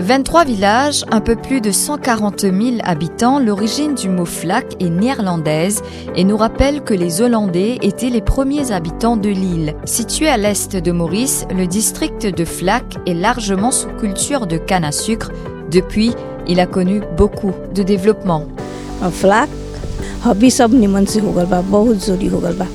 23 villages, un peu plus de 140 000 habitants, l'origine du mot Flacq est néerlandaise et nous rappelle que les Hollandais étaient les premiers habitants de l'île. Situé à l'est de Maurice, le district de Flacq est largement sous culture de canne à sucre. Depuis, il a connu beaucoup de développement. Flacq, hippisme ni man si hogal ba, बहुत जरूरी होगल बा.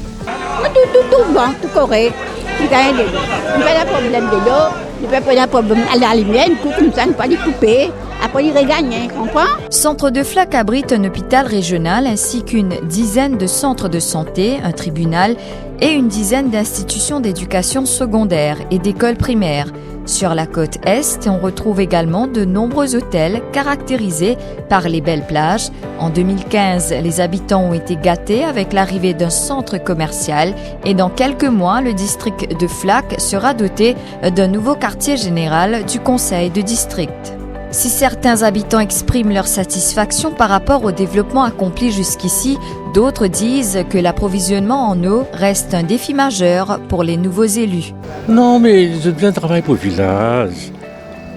Tout bon, tout correct. Il gagne de l'eau. Il pas de problème de l'eau. Il pas de problème à la lumière. Il coupe comme ça, il pas de couper. Après, il regagne, comprends? Centre de Flacq abrite un hôpital régional ainsi qu'une dizaine de centres de santé, un tribunal et une dizaine d'institutions d'éducation secondaire et d'écoles primaires. Sur la côte Est, on retrouve également de nombreux hôtels caractérisés par les belles plages. En 2015, les habitants ont été gâtés avec l'arrivée d'un centre commercial et dans quelques mois, le district de Flacq sera doté d'un nouveau quartier général du conseil de district. Si certains habitants expriment leur satisfaction par rapport au développement accompli jusqu'ici, d'autres disent que l'approvisionnement en eau reste un défi majeur pour les nouveaux élus. Non, mais je bien travailler pour le village,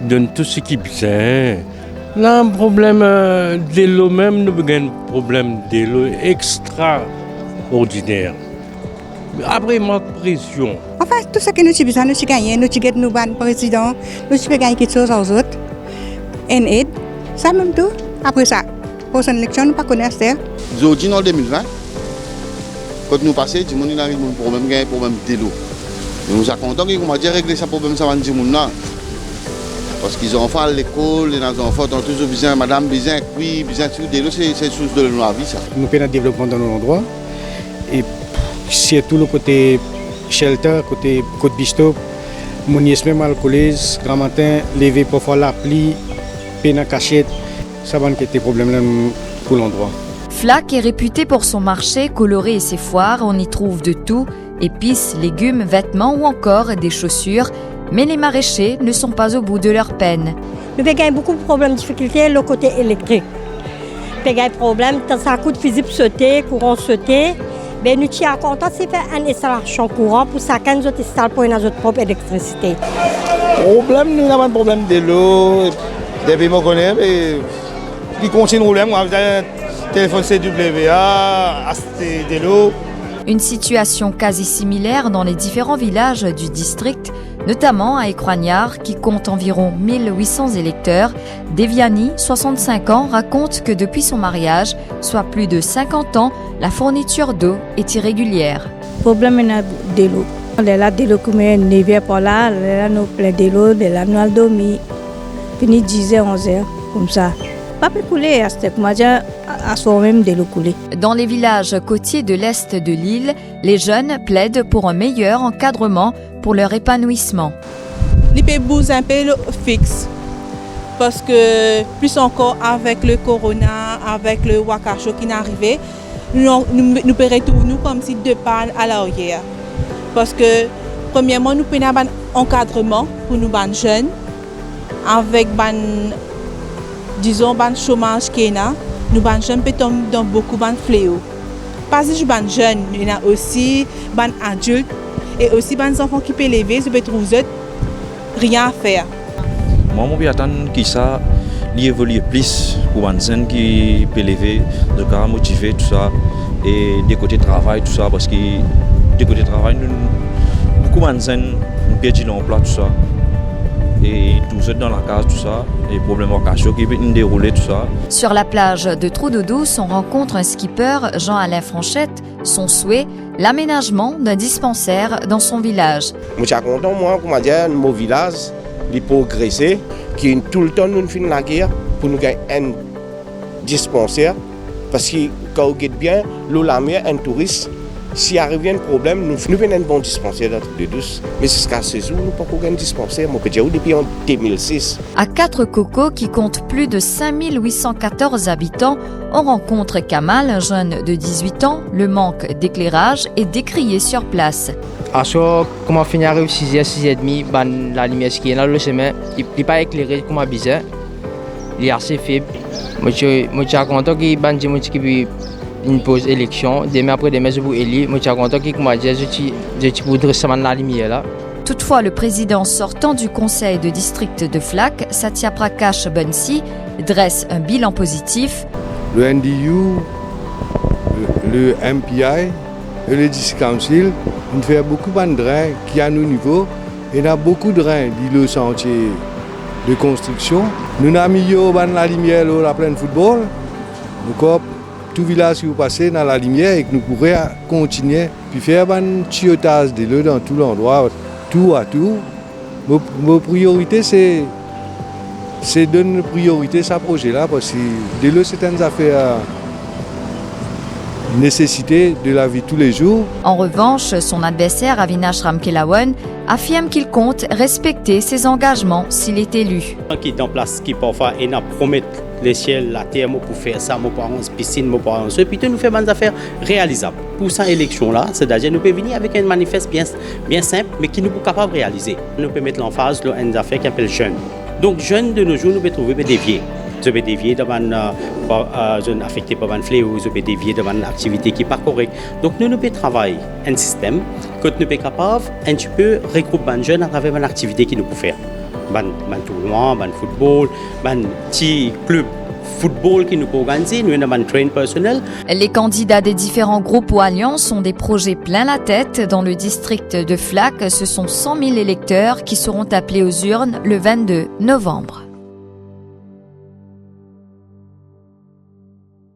donne tout ce qui est bien. Là, un problème de l'eau même, nous avons un problème de l'eau extraordinaire. Après, ma pression. Enfin, tout ce que nous avons besoin, nous avons gagné, nous avons gagné le président, nous avons gagné quelque chose aux autres. En aide, ça même tout. Après ça, prochaine élection, nous ne connaissons pas. Aujourd'hui, en 2020, quand nous passons, tout le monde a un problème de l'eau. Nous sommes contents qu'ils ont régler ce problème ça va dire parce qu'ils ont enfants à l'école, les enfants ont toujours besoin, madame besoin, oui, besoin de l'eau, c'est source de la vie ça. Nous payons un développement dans nos endroits et surtout le côté shelter, côté côte bisto, mon nièce même alcoolisé, grand matin, lever parfois la pluie. Peine cachette, ça va être des problèmes pour l'endroit. Flacq est réputé pour son marché coloré et ses foires. On y trouve de tout, épices, légumes, vêtements ou encore des chaussures. Mais les maraîchers ne sont pas au bout de leur peine. Nous avons beaucoup de problèmes, de difficultés, le côté électrique. Nous avons des problèmes, ça coûte physique sauter, courant sauter. Mais nous sommes contents de faire une installation courant pour ça qu'on installe pour notre propre électricité. Problème, nous avons un problème de l'eau. Depuis que je connais, il continue de rouler. Moi, j'ai un téléphone CWA, acheter de l'eau. Une situation quasi similaire dans les différents villages du district, notamment à Écroignard, qui compte environ 1800 électeurs. Deviani, 65 ans, raconte que depuis son mariage, soit plus de 50 ans, la fourniture d'eau est irrégulière. Le problème est de l'eau. Là, de l'eau comme une neige par là, nous plein de l'eau, nous allons dormir. Fini 10h, 11h, comme ça. Pas pour couler, moi j'ai à soi-même de l'eau couler. Dans les villages côtiers de l'est de l'île, les jeunes plaident pour un meilleur encadrement pour leur épanouissement. Les pays bougent un peu fixe parce que plus encore avec le corona, avec le wakacho qui est arrivé, nous retournons comme si deux pas à l'arrière. Parce que premièrement, nous prenons un encadrement pour nous jeunes. Avec disons ban chômage qui est là, nous ban jeunes peut tomber dans beaucoup de fléaux. Pas juste ban jeunes, il y a aussi ban adultes et aussi ban enfants qui peuvent lever, se trouver rien à faire. Moi, je attends que ça évolue plus pour les jeunes qui peuvent lever, de cas motiver tout ça et des côtés travail tout ça parce que des côtés travail beaucoup de jeunes perdent l'emploi tout ça. Et tout ça dans la case, tout ça, les problèmes occasions qui viennent dérouler, tout ça. Sur la plage de Trou-d'Eau-Douce, on rencontre un skipper, Jean-Alain Franchette. Son souhait, l'aménagement d'un dispensaire dans son village. Je suis content, moi, comment dire, mon village, il progresser, qui tout le temps nous finissons la guerre pour nous gagner un dispensaire. Parce que quand on regarde bien, l'eau la mer, un touriste, s'il arrive un problème, nous venons un bon dispensaire dans Trou-d'Eau-Douce. Mais jusqu'à ce jour, nous n'avons pas un dispensaire. Moi, je peux depuis en 2006. À Quatre Cocos, qui compte plus de 5814 habitants, on rencontre Kamal, un jeune de 18 ans. Le manque d'éclairage est décrié sur place. À ce comment finir à 6h, 6h30, la lumière qui est là, le chemin, il n'est pas éclairé comme bizarre. Il est assez faible. Moi, je suis content qu'il y ait une pause élection. Demain après, demain, je vais élire. Moi, je suis content qu'il y ait une lumière là. Toutefois, le président sortant du conseil de district de Flacq, Satya Prakash Bansi, dresse un bilan positif. Le NDU, le MPI et le District Council, on fait beaucoup de drains qui à nos niveaux. Il y a beaucoup de drains dans le chantier de construction. Nous avons mis la lumière dans la plaine football. Donc, tout village qui vous passez dans la lumière et que nous pourrions continuer puis faire un tuyautage de l'eau dans tout l'endroit, tout à tout. Mon priorité, c'est de donner priorité à ce projet-là parce que de l'eau, c'est une affaire nécessité de la vie tous les jours. En revanche, son adversaire, Avinash Ramkelawan, affirme qu'il compte respecter ses engagements s'il est élu. Qui est en place, qui parfois promet les ciels, la terre, pour faire ça, pour avoir une piscine, pour avoir un puis nous faisons des affaires réalisables. Pour cette élection-là, c'est-à-dire nous pouvons venir avec un manifeste bien simple, mais qui nous sommes capables de réaliser. Nous pouvons mettre l'emphase sur une affaire qui s'appelle jeunes. Donc jeunes de nos jours, nous pouvons trouver des déviés. Nous pouvons dévier devant une zone affectée par un fléau, nous pouvons dévier devant une activité qui n'est pas correcte. Donc nous pouvons travailler un système que nous sommes capables un petit peu regrouper les jeunes à travers une activité qui nous peut faire. Un tournoi, un football, un petit club football qui nous peut organiser, nous avons un train personnel. Les candidats des différents groupes ou alliances ont des projets plein la tête. Dans le district de Flacq, ce sont 100 000 électeurs qui seront appelés aux urnes le 22 novembre.